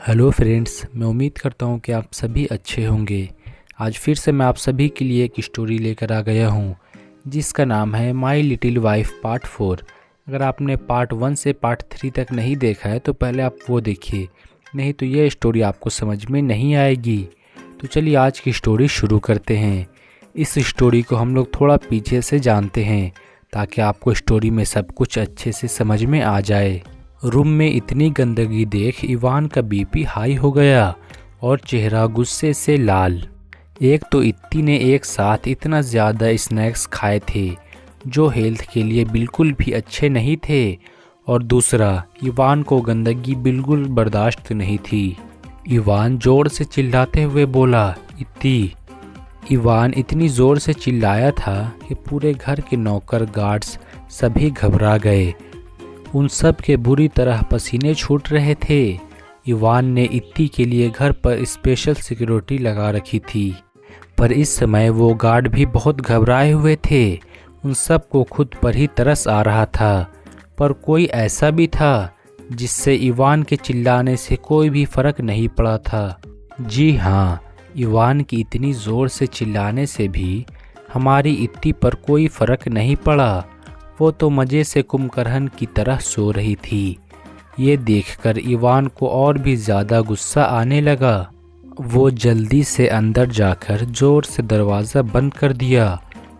Hello friends, मैं उम्मीद करता हूँ कि आप सभी अच्छे होंगे। आज फिर से मैं आप सभी के लिए एक स्टोरी लेकर आ गया हूँ जिसका नाम है माई लिटिल वाइफ पार्ट 4। अगर आपने पार्ट 1 से पार्ट 3 तक नहीं देखा है तो पहले आप वो देखिए, नहीं तो ये स्टोरी आपको समझ में नहीं आएगी। तो चलिए आज की स्टोरी शुरू करते हैं। इस स्टोरी को हम लोग थोड़ा पीछे से जानते हैं ताकि आपको स्टोरी में सब कुछ अच्छे से समझ में आ जाए। रूम में इतनी गंदगी देख इवान का बीपी हाई हो गया और चेहरा गुस्से से लाल। एक तो इत्ती ने एक साथ इतना ज़्यादा स्नैक्स खाए थे जो हेल्थ के लिए बिल्कुल भी अच्छे नहीं थे, और दूसरा इवान को गंदगी बिल्कुल बर्दाश्त नहीं थी। इवान ज़ोर से चिल्लाते हुए बोला, इत्ती। इवान इतनी ज़ोर से चिल्लाया था कि पूरे घर के नौकर गार्ड्स सभी घबरा गए। उन सब के बुरी तरह पसीने छूट रहे थे। इवान ने इत्ती के लिए घर पर स्पेशल सिक्योरिटी लगा रखी थी, पर इस समय वो गार्ड भी बहुत घबराए हुए थे। उन सब को खुद पर ही तरस आ रहा था, पर कोई ऐसा भी था जिससे इवान के चिल्लाने से कोई भी फर्क नहीं पड़ा था। जी हाँ, इवान की इतनी ज़ोर से चिल्लाने से भी हमारी इत्ती पर कोई फर्क नहीं पड़ा। वो तो मज़े से कुंभकर्ण की तरह सो रही थी। ये देखकर इवान को और भी ज़्यादा गुस्सा आने लगा। वो जल्दी से अंदर जाकर ज़ोर से दरवाज़ा बंद कर दिया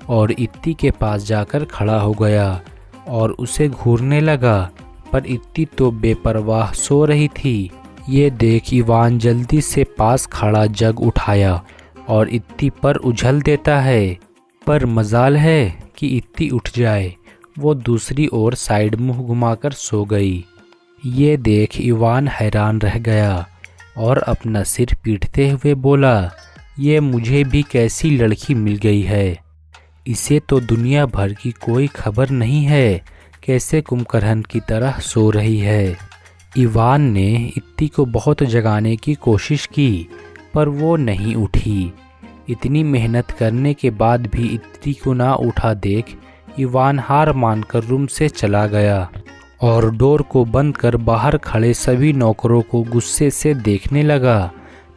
और इत्ती के पास जाकर खड़ा हो गया और उसे घूरने लगा, पर इत्ती तो बेपरवाह सो रही थी। ये देख इवान जल्दी से पास खड़ा जग उठाया और इत्ती पर उछल देता है, पर मजाल है कि इत्ती उठ जाए। वो दूसरी ओर साइड मुंह घुमाकर सो गई। ये देख इवान हैरान रह गया और अपना सिर पीटते हुए बोला, ये मुझे भी कैसी लड़की मिल गई है। इसे तो दुनिया भर की कोई खबर नहीं है, कैसे कुंभकर्ण की तरह सो रही है। इवान ने इत्ती को बहुत जगाने की कोशिश की, पर वो नहीं उठी। इतनी मेहनत करने के बाद भी इत्ती को ना उठा देख इवान हार मानकर रूम से चला गया और डोर को बंद कर बाहर खड़े सभी नौकरों को गुस्से से देखने लगा।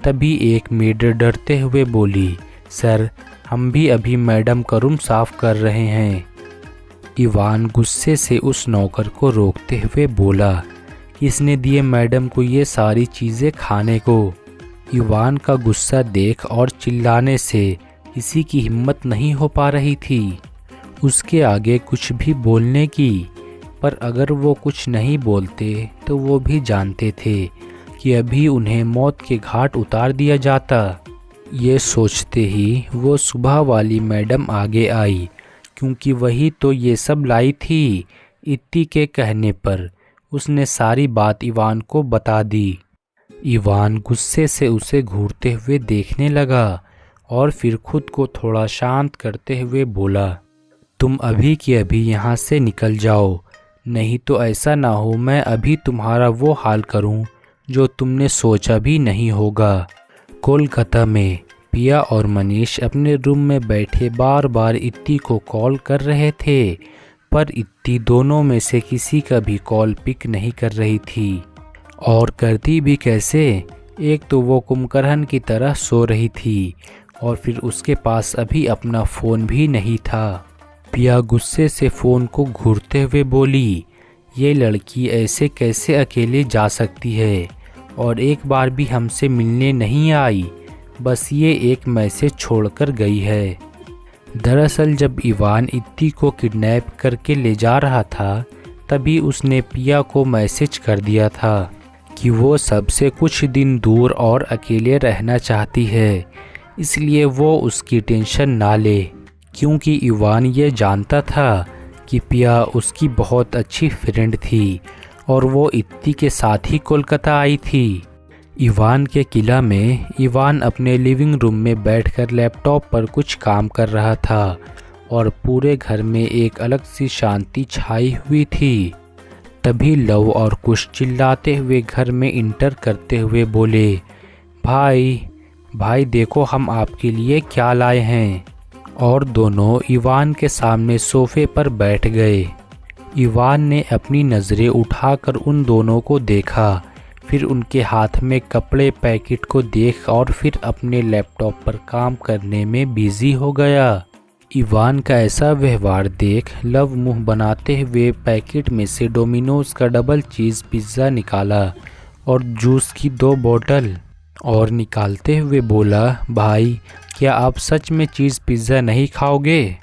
तभी एक मेड डरते हुए बोली, सर, हम भी अभी मैडम का रूम साफ कर रहे हैं। इवान गुस्से से उस नौकर को रोकते हुए बोला, किसने दिए मैडम को ये सारी चीज़ें खाने को। इवान का गुस्सा देख और चिल्लाने से किसी की हिम्मत नहीं हो पा रही थी उसके आगे कुछ भी बोलने की, पर अगर वो कुछ नहीं बोलते तो वो भी जानते थे कि अभी उन्हें मौत के घाट उतार दिया जाता। ये सोचते ही वो सुबह वाली मैडम आगे आई, क्योंकि वही तो ये सब लाई थी। इत्ती के कहने पर उसने सारी बात इवान को बता दी। इवान गुस्से से उसे घूरते हुए देखने लगा और फिर खुद को थोड़ा शांत करते हुए बोला, तुम अभी के अभी यहाँ से निकल जाओ, नहीं तो ऐसा ना हो मैं अभी तुम्हारा वो हाल करूँ जो तुमने सोचा भी नहीं होगा। कोलकाता में पिया और मनीष अपने रूम में बैठे बार बार इत्ती को कॉल कर रहे थे, पर इत्ती दोनों में से किसी का भी कॉल पिक नहीं कर रही थी। और करती भी कैसे, एक तो वो कुंभकर्ण की तरह सो रही थी और फिर उसके पास अभी अपना फ़ोन भी नहीं था। पिया गुस्से से फ़ोन को घूरते हुए बोली, ये लड़की ऐसे कैसे अकेले जा सकती है और एक बार भी हमसे मिलने नहीं आई, बस ये एक मैसेज छोड़कर गई है। दरअसल जब इवान इत्ती को किडनैप करके ले जा रहा था तभी उसने पिया को मैसेज कर दिया था कि वो सबसे कुछ दिन दूर और अकेले रहना चाहती है, इसलिए वो उसकी टेंशन ना ले, क्योंकि इवान ये जानता था कि पिया उसकी बहुत अच्छी फ्रेंड थी और वो इत्ती के साथ ही कोलकाता आई थी। इवान के किला में इवान अपने लिविंग रूम में बैठकर लैपटॉप पर कुछ काम कर रहा था और पूरे घर में एक अलग सी शांति छाई हुई थी। तभी लव और कुश चिल्लाते हुए घर में इंटर करते हुए बोले, भाई देखो हम आपके लिए क्या लाए हैं। और दोनों इवान के सामने सोफे पर बैठ गए। इवान ने अपनी नज़रें उठाकर उन दोनों को देखा फिर उनके हाथ में कपड़े पैकेट को देख और फिर अपने लैपटॉप पर काम करने में बिजी हो गया। इवान का ऐसा व्यवहार देख लव मुंह बनाते हुए पैकेट में से डोमिनोज का डबल चीज़ पिज़्ज़ा निकाला और जूस की 2 बोतल और निकालते हुए बोला, भाई क्या आप सच में चीज़ पिज़्ज़ा नहीं खाओगे?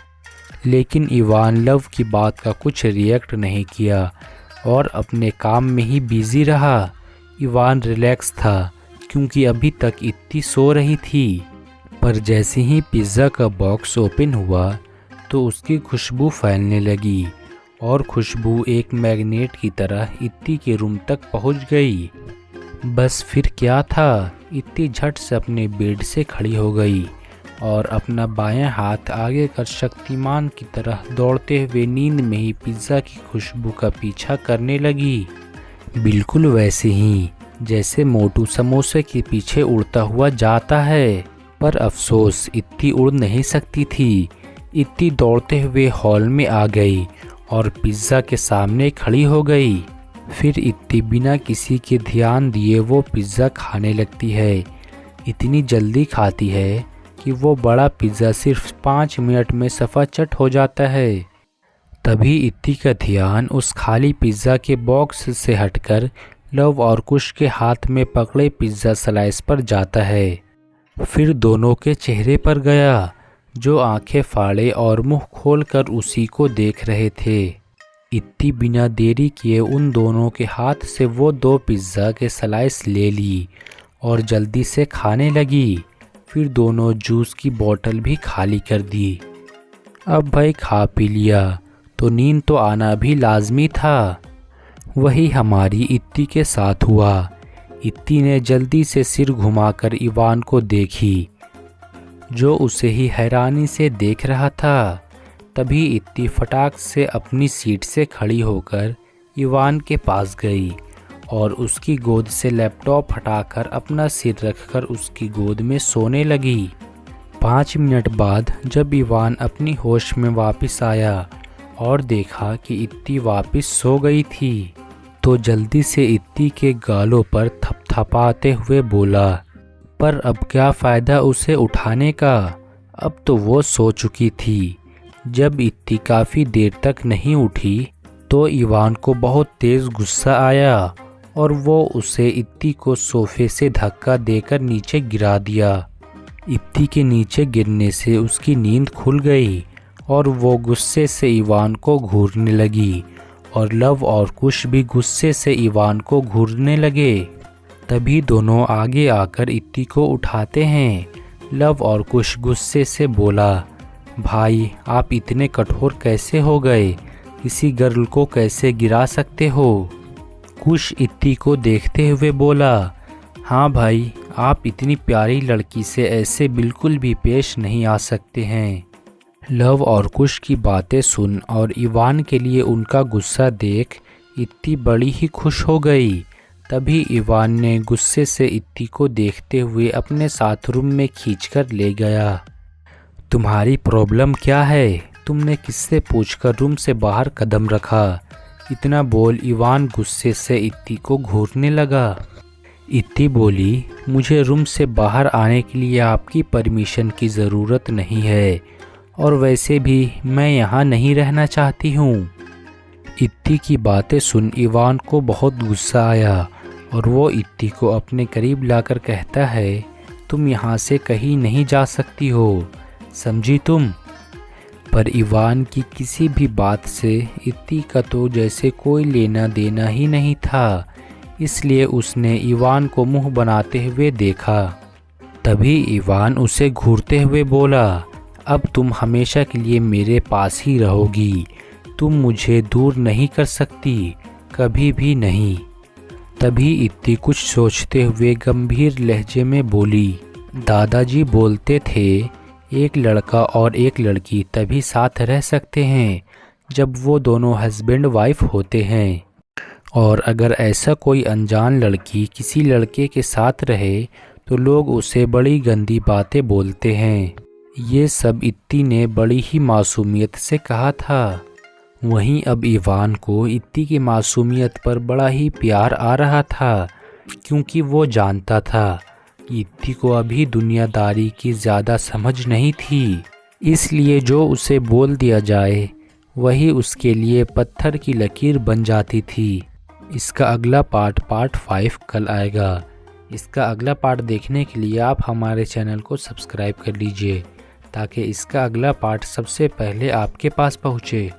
लेकिन इवान लव की बात का कुछ रिएक्ट नहीं किया और अपने काम में ही बिजी रहा। इवान रिलैक्स था क्योंकि अभी तक इत्ती सो रही थी। पर जैसे ही पिज़्ज़ा का बॉक्स ओपन हुआ तो उसकी खुशबू फैलने लगी और खुशबू एक मैग्नेट की तरह इत्ती के रूम तक पहुंच गई। बस फिर क्या था, इत्ती झट से अपने बेड से खड़ी हो गई और अपना बायां हाथ आगे कर शक्तिमान की तरह दौड़ते हुए नींद में ही पिज़्ज़ा की खुशबू का पीछा करने लगी। बिल्कुल वैसे ही जैसे मोटू समोसे के पीछे उड़ता हुआ जाता है। पर अफसोस इत्ती उड़ नहीं सकती थी। इत्ती दौड़ते हुए हॉल में आ गई और पिज़्ज़ा के सामने खड़ी हो गई। फिर इत्ती बिना किसी के ध्यान दिए वो पिज़्ज़ा खाने लगती है। इतनी जल्दी खाती है कि वो बड़ा पिज़्ज़ा सिर्फ 5 मिनट में सफाचट हो जाता है। तभी इत्ती का ध्यान उस खाली पिज़्ज़ा के बॉक्स से हटकर लव और कुश के हाथ में पकड़े पिज़्ज़ा स्लाइस पर जाता है। फिर दोनों के चेहरे पर गया, जो आंखें फाड़े और मुंह खोलकर उसी को देख रहे थे। इत्ती बिना देरी किए उन दोनों के हाथ से वो 2 पिज़्ज़ा के स्लाइस ले ली और जल्दी से खाने लगी। फिर दोनों जूस की बोतल भी खाली कर दी। अब भाई खा पी लिया तो नींद तो आना भी लाजमी था। वही हमारी इत्ती के साथ हुआ। इत्ती ने जल्दी से सिर घुमाकर इवान को देखी, जो उसे ही हैरानी से देख रहा था। तभी इत्ती फटाक से अपनी सीट से खड़ी होकर इवान के पास गई और उसकी गोद से लैपटॉप हटाकर अपना सिर रखकर उसकी गोद में सोने लगी। 5 मिनट बाद जब इवान अपनी होश में वापस आया और देखा कि इत्ती वापस सो गई थी, तो जल्दी से इत्ती के गालों पर थपथपाते हुए बोला, पर अब क्या फ़ायदा उसे उठाने का, अब तो वो सो चुकी थी। जब इत्ती काफ़ी देर तक नहीं उठी तो इवान को बहुत तेज़ गुस्सा आया और वो उसे इत्ती को सोफे से धक्का देकर नीचे गिरा दिया। इत्ती के नीचे गिरने से उसकी नींद खुल गई और वो गुस्से से इवान को घूरने लगी और लव और कुश भी गुस्से से इवान को घूरने लगे। तभी दोनों आगे आकर इत्ती को उठाते हैं। लव और कुश गुस्से से बोला, भाई आप इतने कठोर कैसे हो गए, किसी गर्ल को कैसे गिरा सकते हो? कुश इत्ती को देखते हुए बोला, हाँ भाई आप इतनी प्यारी लड़की से ऐसे बिल्कुल भी पेश नहीं आ सकते हैं। लव और कुश की बातें सुन और इवान के लिए उनका गुस्सा देख इत्ती बड़ी ही खुश हो गई। तभी इवान ने गुस्से से इत्ती को देखते हुए अपने साथ रूम में खींचकर ले गया। तुम्हारी प्रॉब्लम क्या है? तुमने किससे पूछकर रूम से बाहर कदम रखा? इतना बोल इवान गुस्से से इत्ती को घूरने लगा। इत्ती बोली, मुझे रूम से बाहर आने के लिए आपकी परमिशन की ज़रूरत नहीं है और वैसे भी मैं यहाँ नहीं रहना चाहती हूँ। इत्ती की बातें सुन इवान को बहुत गुस्सा आया और वो इत्ती को अपने करीब लाकर कहता है, तुम यहाँ से कहीं नहीं जा सकती हो, समझी तुम? पर इवान की किसी भी बात से इत्ती का तो जैसे कोई लेना देना ही नहीं था, इसलिए उसने इवान को मुंह बनाते हुए देखा। तभी इवान उसे घूरते हुए बोला, अब तुम हमेशा के लिए मेरे पास ही रहोगी, तुम मुझे दूर नहीं कर सकती, कभी भी नहीं। तभी इत्ती कुछ सोचते हुए गंभीर लहजे में बोली, दादाजी बोलते थे एक लड़का और एक लड़की तभी साथ रह सकते हैं जब वो दोनों हस्बैंड वाइफ होते हैं, और अगर ऐसा कोई अनजान लड़की किसी लड़के के साथ रहे तो लोग उसे बड़ी गंदी बातें बोलते हैं। ये सब इत्ती ने बड़ी ही मासूमियत से कहा था। वहीं अब इवान को इत्ती की मासूमियत पर बड़ा ही प्यार आ रहा था, क्योंकि वो जानता था कि इत्ती को अभी दुनियादारी की ज़्यादा समझ नहीं थी, इसलिए जो उसे बोल दिया जाए वही उसके लिए पत्थर की लकीर बन जाती थी। इसका अगला पार्ट 5 कल आएगा। इसका अगला पार्ट देखने के लिए आप हमारे चैनल को सब्सक्राइब कर लीजिए ताकि इसका अगला पार्ट सबसे पहले आपके पास पहुँचे।